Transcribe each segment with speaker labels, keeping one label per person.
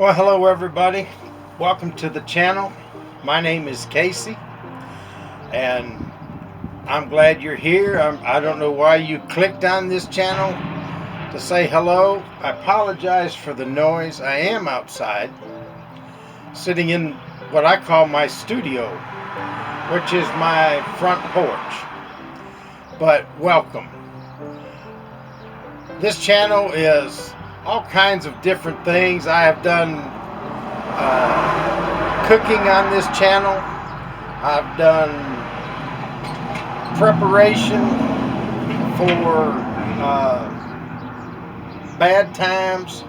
Speaker 1: Well, hello everybody. Welcome to the channel. My name is Casey, and I'm glad you're here. I don't know why you clicked on this channel to say hello. I apologize for the noise. I am outside, sitting in what I call my studio, which is my front porch. But welcome. This channel is all kinds of different things. I have done cooking on this channel. I've done preparation for bad times.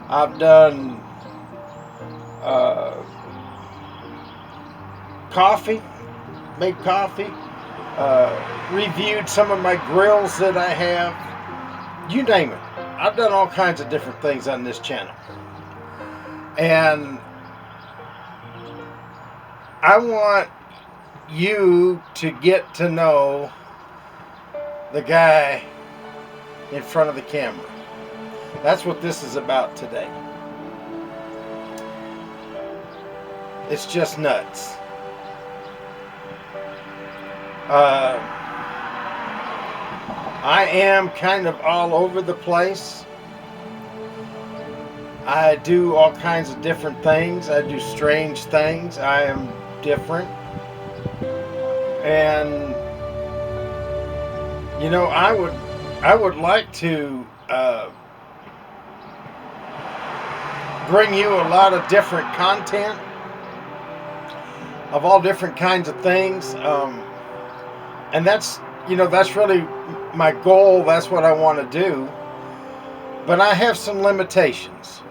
Speaker 1: I've done coffee, made coffee, reviewed some of my grills that I have. You name it. I've done all kinds of different things on this channel. And I want you to get to know the guy in front of the camera. That's what this is about today. It's just nuts. I am kind of all over the place. I do all kinds of different things. I do strange things. I am different. And you know, I would like to bring you a lot of different content of all different kinds of things, and that's really my goal. That's what I want to do, but I have some limitations,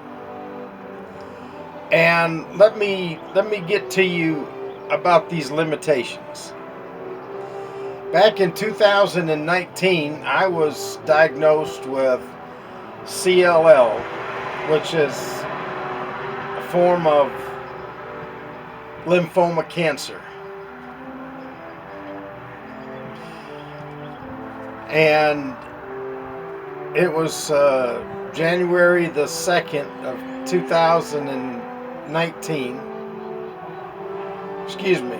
Speaker 1: and let me get to you about these limitations. Back in 2019, I was diagnosed with CLL, which is a form of lymphoma cancer. And it was January the 2nd of 2019. Excuse me.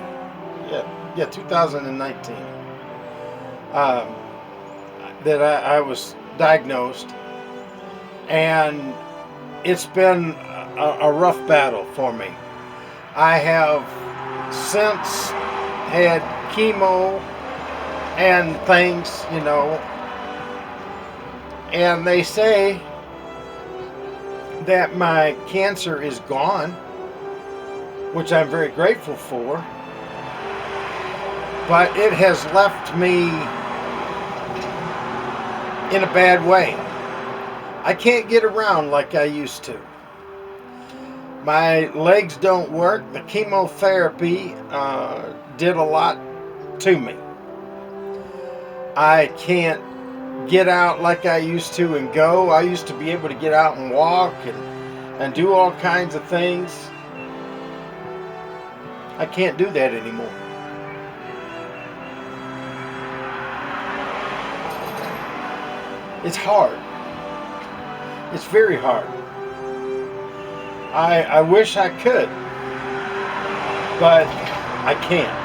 Speaker 1: Yeah, 2019. That I was diagnosed. And it's been a rough battle for me. I have since had chemo and things, and they say that my cancer is gone, which I'm very grateful for, but it has left me in a bad way. I can't get around like I used to. My legs don't work. The chemotherapy did a lot to me. I can't get out like I used to and go. I used to be able to get out and walk and do all kinds of things. I can't do that anymore. It's hard. It's very hard. I wish I could, but I can't.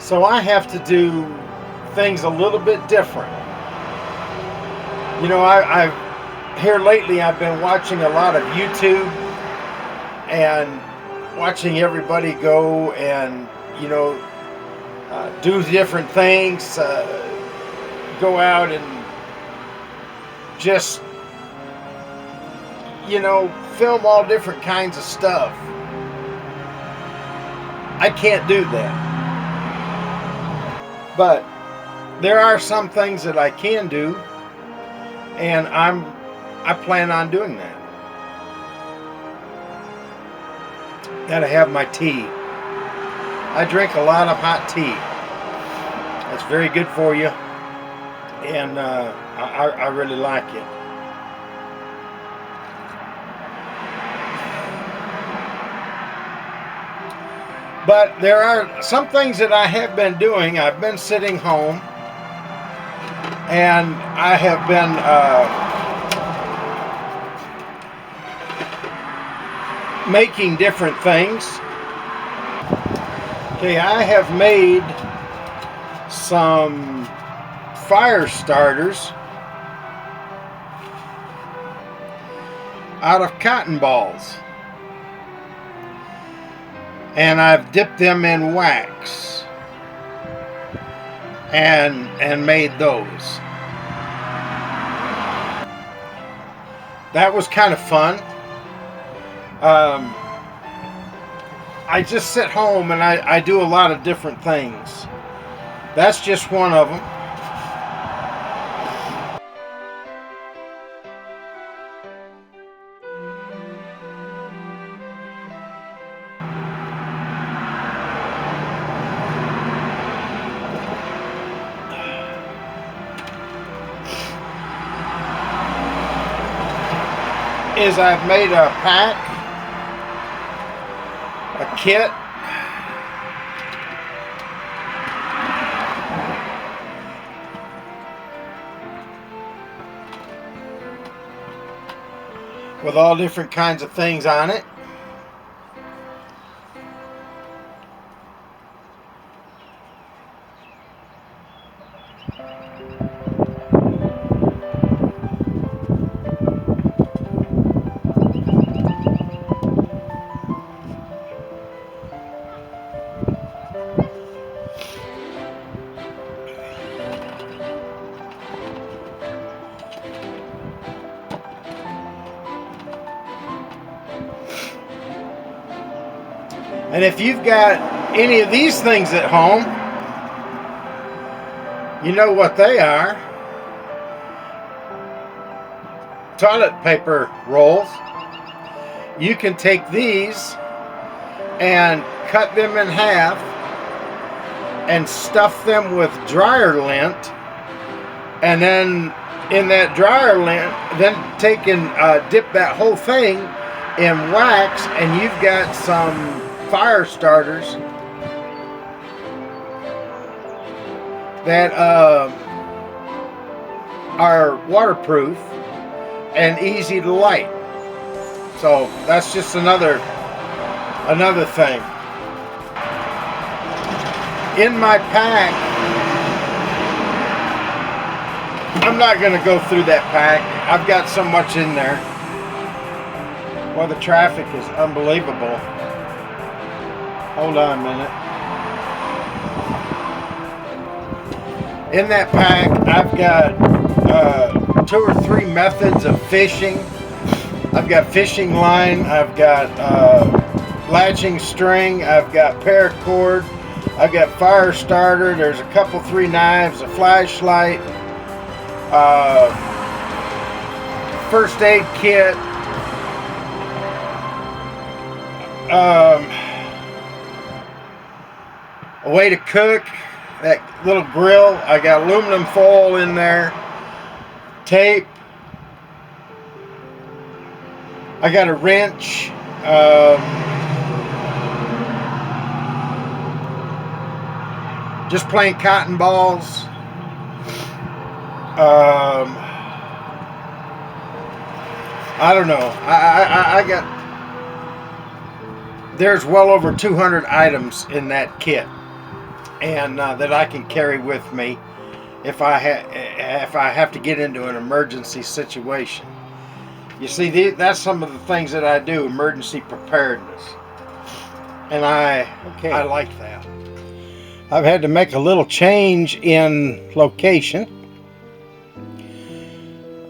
Speaker 1: So I have to do things a little bit different. I've here lately I've been watching a lot of YouTube and watching everybody go and do different things, go out and just film all different kinds of stuff. I can't do that. But there are some things that I can do, and I plan on doing that. Gotta have my tea. I drink a lot of hot tea. That's very good for you, and I really like it. But there are some things that I have been doing. I've been sitting home, and I have been making different things. Okay, I have made some fire starters out of cotton balls, and I've dipped them in wax and made those. That was kind of fun. I just sit home and I do a lot of different things. That's just one of them. Is I've made a pack, a kit, with all different kinds of things on it. And if you've got any of these things at home, you know what they are. Toilet paper rolls. You can take these and cut them in half and stuff them with dryer lint, and then in that dryer lint, then take and dip that whole thing in wax, and you've got some fire starters that are waterproof and easy to light. So that's just another thing. In my pack, I'm not going to go through that pack. I've got so much in there. Well, the traffic is unbelievable. Hold on a minute. In that pack, I've got 2 or 3 methods of fishing. I've got fishing line, I've got latching string, I've got paracord, I've got fire starter, there's a couple 3 knives, a flashlight, first aid kit, a way to cook, that little grill. I got aluminum foil in there, tape, I got a wrench, just plain cotton balls, I don't know, I got, there's well over 200 items in that kit, and that I can carry with me if I have to get into an emergency situation. You see, that's some of the things that I do, emergency preparedness, and I like that. I've had to make a little change in location.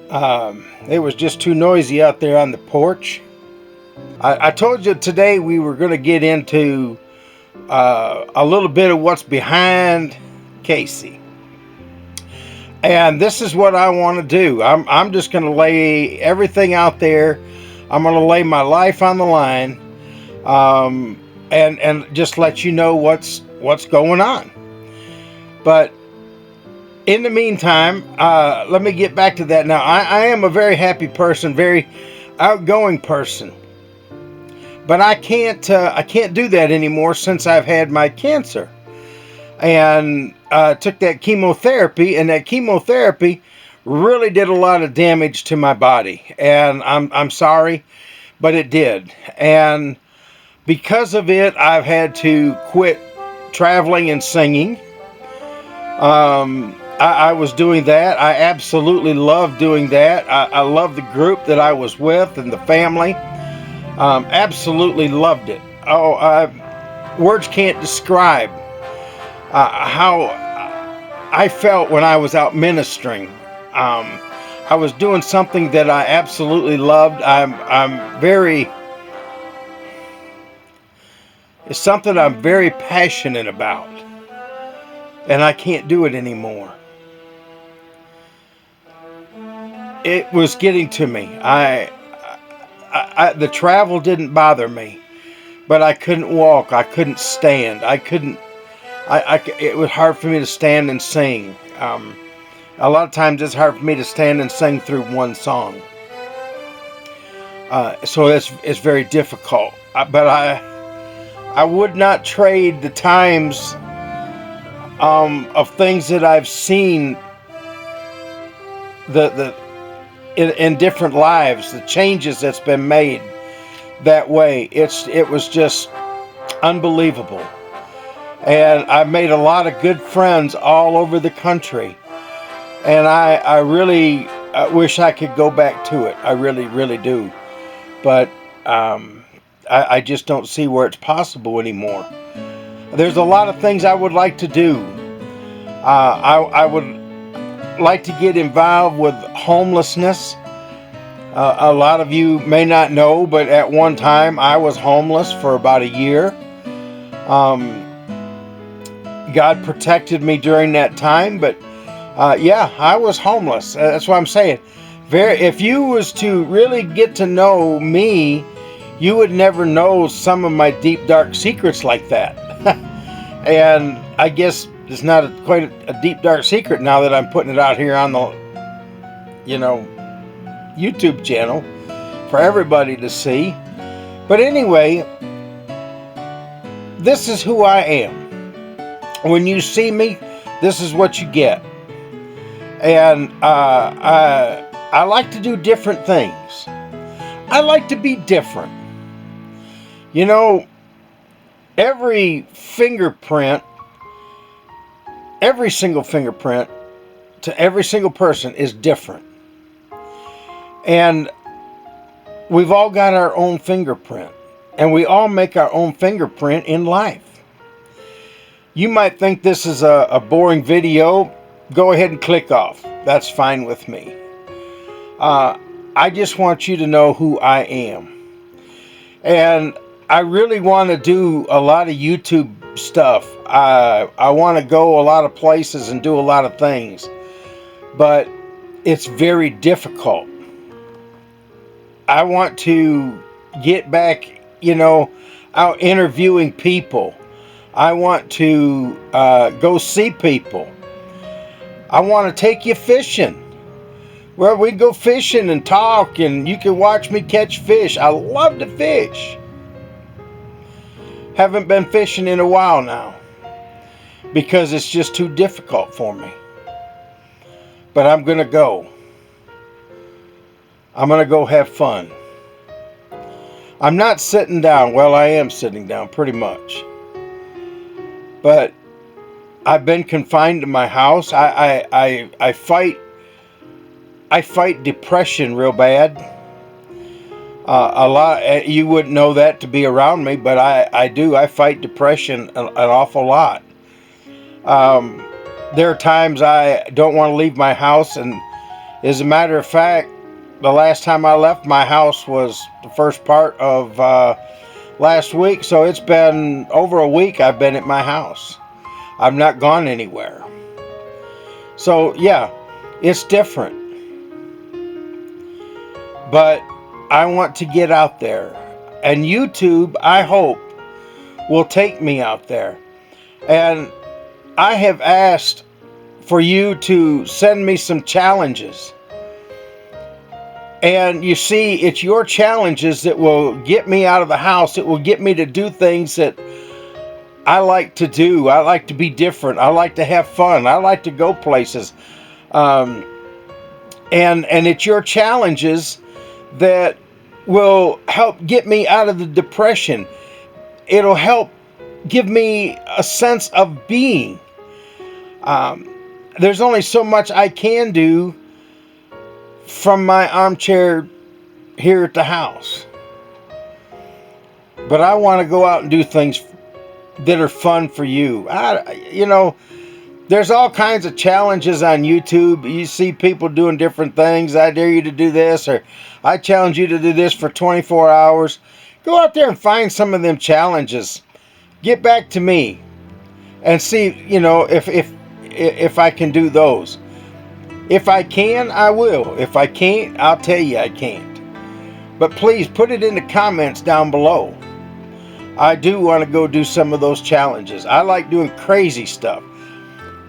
Speaker 1: It was just too noisy out there on the porch. I told you today we were going to get into a little bit of what's behind Casey. And this is what I want to do. I'm just going to lay everything out there. I'm going to lay my life on the line, and just let you know what's going on. But in the meantime, let me get back to that. Now, I am a very happy person, very outgoing person, but I can't do that anymore since I've had my cancer. And took that chemotherapy, and that chemotherapy really did a lot of damage to my body. And I'm sorry, but it did. And because of it, I've had to quit traveling and singing. I was doing that. I absolutely loved doing that. I loved the group that I was with and the family. Absolutely loved it. Words can't describe how I felt when I was out ministering. I was doing something that I absolutely loved. It's something I'm very passionate about, and I can't do it anymore. It was getting to me. The travel didn't bother me, but I couldn't walk. I couldn't stand. It was hard for me to stand and sing. A lot of times it's hard for me to stand and sing through one song. So it's very difficult. But I would not trade the times of things that I've seen in different lives, the changes that's been made that way. It was just unbelievable. And I've made a lot of good friends all over the country. And I really wish I could go back to it. I really, really do. But I just don't see where it's possible anymore. There's a lot of things I would like to do. I would like to get involved with homelessness. A lot of you may not know, but at one time I was homeless for about a year. God protected me during that time, but yeah, I was homeless. That's what I'm saying. If you was to really get to know me, you would never know some of my deep, dark secrets like that. And I guess it's not quite a deep, dark secret now that I'm putting it out here on the, YouTube channel for everybody to see. But anyway, this is who I am. When you see me, this is what you get. And I like to do different things. I like to be different. Every single fingerprint to every single person is different. And we've all got our own fingerprint. And we all make our own fingerprint in life. You might think this is a boring video. Go ahead and click off. That's fine with me. I just want you to know who I am. And I really want to do a lot of YouTube stuff. I want to go a lot of places and do a lot of things. But it's very difficult. I want to get back, out interviewing people. I want to go see people. I want to take you fishing. Where we go fishing and talk, and you can watch me catch fish. I love to fish. Haven't been fishing in a while now because it's just too difficult for me. But I'm going to go. I'm going to go have fun. I'm not sitting down. Well, I am sitting down pretty much. But I've been confined to my house. I fight depression real bad. A lot. You wouldn't know that to be around me, but I do. I fight depression an awful lot. There are times I don't want to leave my house, and as a matter of fact, the last time I left my house was the first part of last week. So it's been over a week I've been at my house. I've not gone anywhere. So yeah, it's different. But I want to get out there. And YouTube, I hope, will take me out there. And I have asked for you to send me some challenges. And you see, it's your challenges that will get me out of the house. It will get me to do things that I like to do. I like to be different. I like to have fun. I like to go places. And it's your challenges that will help get me out of the depression. It'll help give me a sense of being. There's only so much I can do from my armchair here at the house. But I want to go out and do things that are fun for you. There's all kinds of challenges on YouTube. You see people doing different things. I dare you to do this, or I challenge you to do this for 24 hours. Go out there and find some of them challenges. Get back to me and see, if I can do those. If I can, I will. If I can't, I'll tell you I can't. But please put it in the comments down below. I do want to go do some of those challenges. I like doing crazy stuff.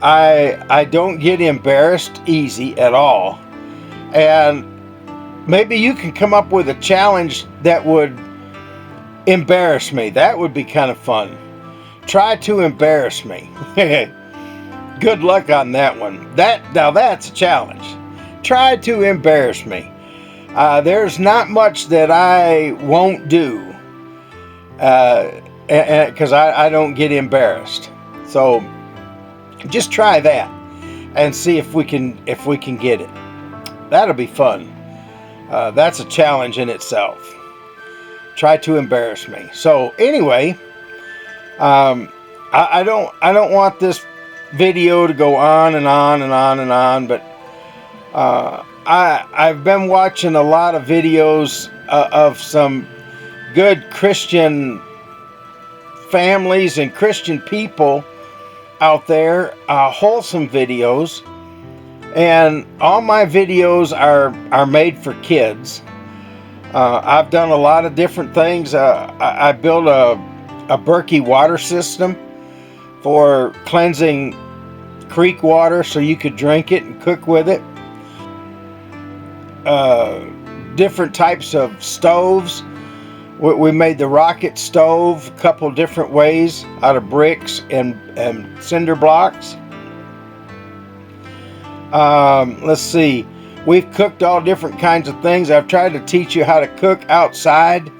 Speaker 1: I don't get embarrassed easy at all. And maybe you can come up with a challenge that would embarrass me. That would be kind of fun. Try to embarrass me. Good luck on that one. Now that's a challenge. Try to embarrass me. There's not much that I won't do. Because I don't get embarrassed. So just try that and see if we can get it. That'll be fun. That's a challenge in itself. Try to embarrass me. So anyway, I don't want this video to go on and on and on and on, but I've been watching a lot of videos of some good Christian families and Christian people out there, wholesome videos, and all my videos are made for kids. I've done a lot of different things. I built a Berkey water system for cleansing creek water so you could drink it and cook with it. Different types of stoves. We made the rocket stove a couple different ways out of bricks and cinder blocks. Let's see. We've cooked all different kinds of things. I've tried to teach you how to cook outside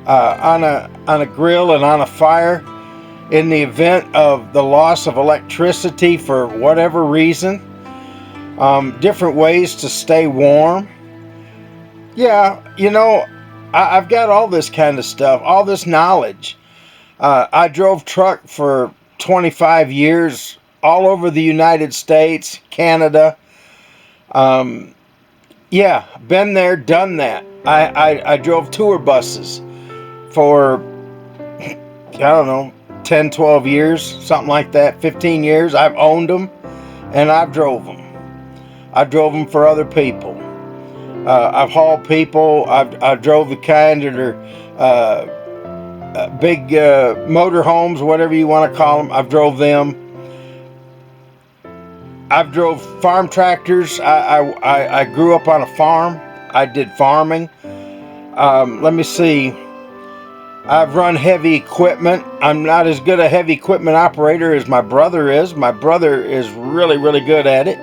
Speaker 1: on a grill and on a fire in the event of the loss of electricity for whatever reason. Different ways to stay warm. Yeah, I've got all this kind of stuff, all this knowledge. I drove truck for 25 years all over the United States, Canada. Yeah, been there, done that. I drove tour buses for, I don't know, 10, 12 years, something like that, 15 years. I've owned them, and I've drove them. I drove them for other people. I've hauled people. I drove the kind that are big motorhomes, whatever you want to call them. I've drove them. I've drove farm tractors. I grew up on a farm. I did farming. Let me see. I've run heavy equipment. I'm not as good a heavy equipment operator as my brother is. My brother is really, really good at it.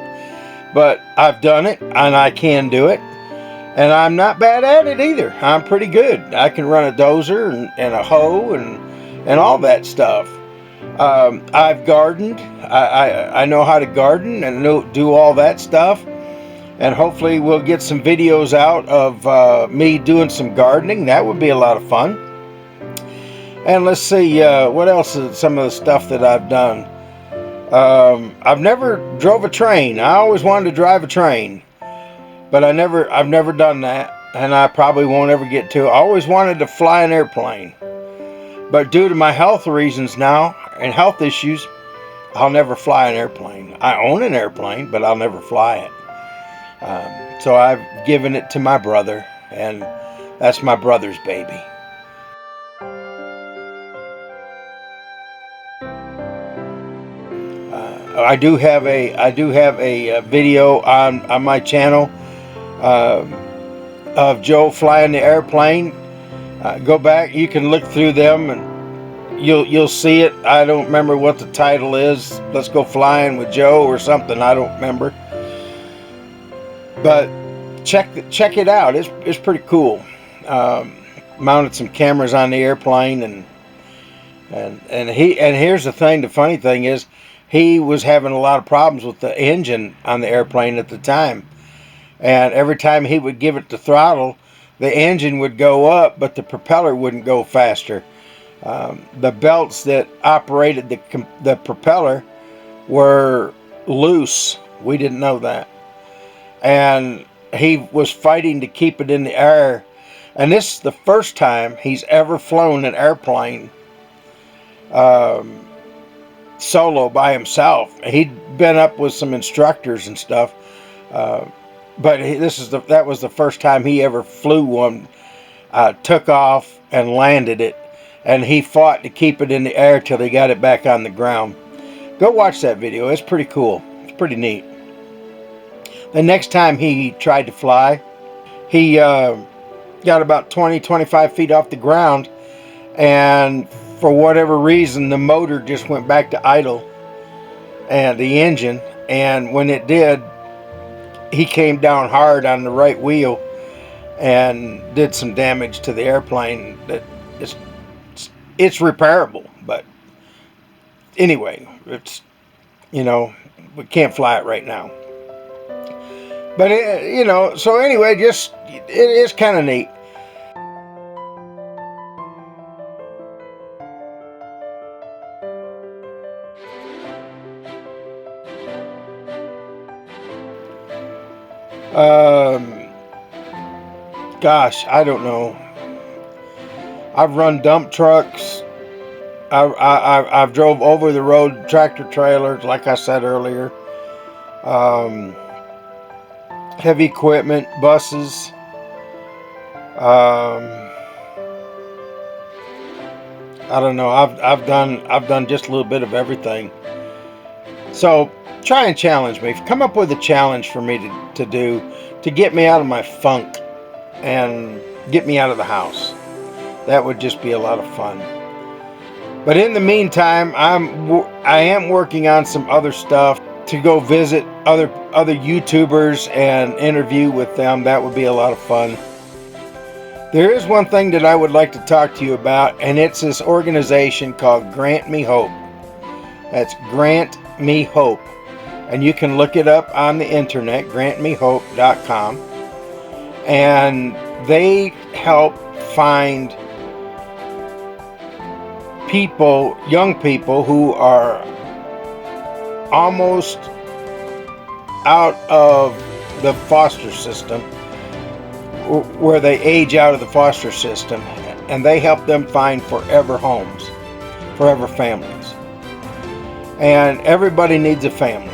Speaker 1: But I've done it, and I can do it. And I'm not bad at it either. I'm pretty good. I can run a dozer and a hoe and all that stuff. I've gardened. I know how to garden and do all that stuff. And hopefully we'll get some videos out of me doing some gardening. That would be a lot of fun. And let's see, what else is some of the stuff that I've done. I've never drove a train. I always wanted to drive a train. But I've never done that, and I probably won't ever get to. I always wanted to fly an airplane. But due to my health reasons now, and health issues, I'll never fly an airplane. I own an airplane, but I'll never fly it. So I've given it to my brother, and that's my brother's baby. I do have a video on my channel of Joe flying the airplane. Go back, you can look through them and you'll see it. I don't remember what the title is. Let's Go Flying with Joe or something. I don't remember. But check it out. It's pretty cool. mounted some cameras on the airplane, and here's the thing. The funny thing is, he was having a lot of problems with the engine on the airplane at the time, and every time he would give it the throttle, the engine would go up, but the propeller wouldn't go faster. The belts that operated the propeller were loose. We didn't know that, and he was fighting to keep it in the air. And this is the first time he's ever flown an airplane solo by himself. He'd been up with some instructors and stuff, but that was the first time he ever flew one. Took off and landed it, and he fought to keep it in the air till he got it back on the ground. Go watch that video. It's pretty cool. It's pretty neat. The next time he tried to fly, he got about 20-25 feet off the ground, and for whatever reason the motor just went back to idle, and the engine, and when it did, he came down hard on the right wheel and did some damage to the airplane. That it's repairable, but anyway, it's, you know, we can't fly it right now. But you know, so anyway, just it is kind of neat. Gosh, I don't know. I've run dump trucks. I've drove over the road tractor trailers, like I said earlier. Heavy equipment, buses. I don't know. I've done just a little bit of everything. So try and challenge me. Come up with a challenge for me to do to get me out of my funk and get me out of the house. That would just be a lot of fun. But in the meantime, I am working on some other stuff to go visit other YouTubers and interview with them. That would be a lot of fun. There is one thing that I would like to talk to you about, and it's this organization called Grant Me Hope. That's Grant Me Hope. And you can look it up on the internet, grantmehope.com. And they help find people, young people who are almost out of the foster system, where they age out of the foster system, and they help them find forever homes, forever families. And everybody needs a family.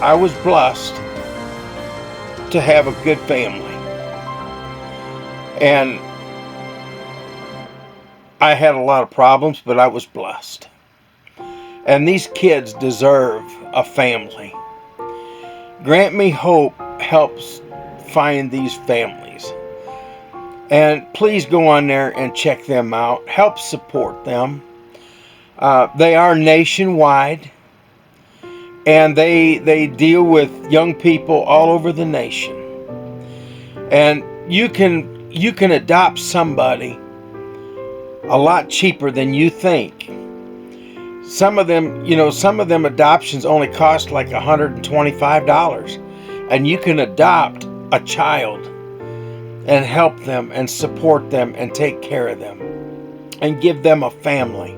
Speaker 1: I was blessed to have a good family, and I had a lot of problems, but I was blessed. And these kids deserve a family. Grant Me Hope helps find these families. And please go on there and check them out. Help support them. They are nationwide. And they deal with young people all over the nation. And you can adopt somebody a lot cheaper than you think. Some of them adoptions only cost like $125, and you can adopt a child and help them and support them and take care of them and give them a family.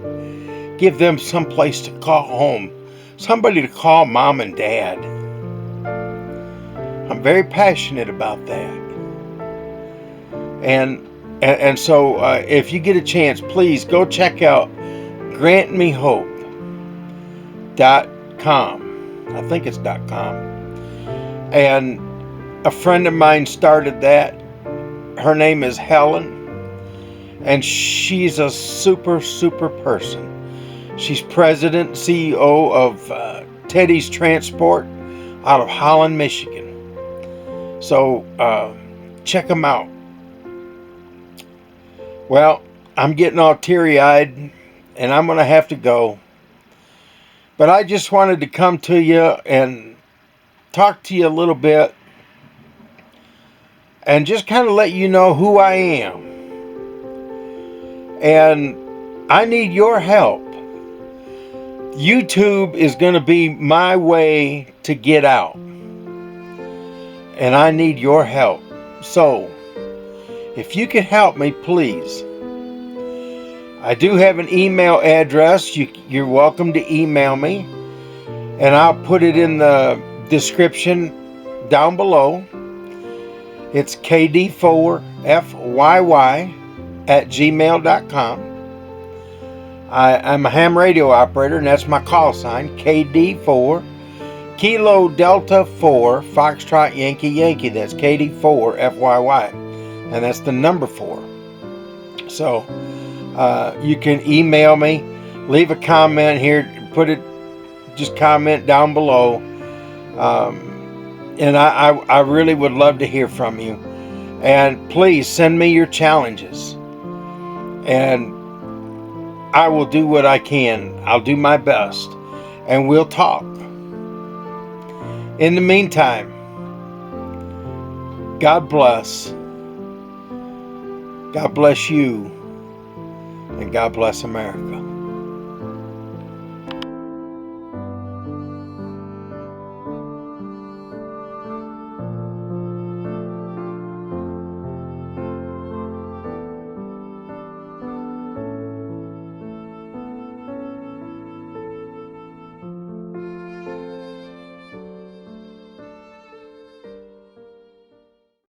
Speaker 1: Give them some place to call home, somebody to call mom and dad. I'm very passionate about that. And so if you get a chance, please go check out grantmehope.com. I think it's .com. And a friend of mine started that. Her name is Helen, and she's a super person. She's president, CEO of Teddy's Transport out of Holland, Michigan. So check them out. Well, I'm getting all teary-eyed, and I'm going to have to go. But I just wanted to come to you and talk to you a little bit and just kind of let you know who I am. And I need your help. YouTube is going to be my way to get out. And I need your help. So, if you can help me, please. I do have an email address. You're welcome to email me. And I'll put it in the description down below. It's kd4fyy@gmail.com. I'm a ham radio operator, and that's my call sign, KD4 Kilo Delta 4 Foxtrot Yankee Yankee. That's KD4FYY, and that's the number 4. So you can email me, leave a comment here, just comment down below, and I really would love to hear from you. And please send me your challenges, and I will do what I can. I'll do my best, and we'll talk. In the meantime, God bless. God bless you, and God bless America.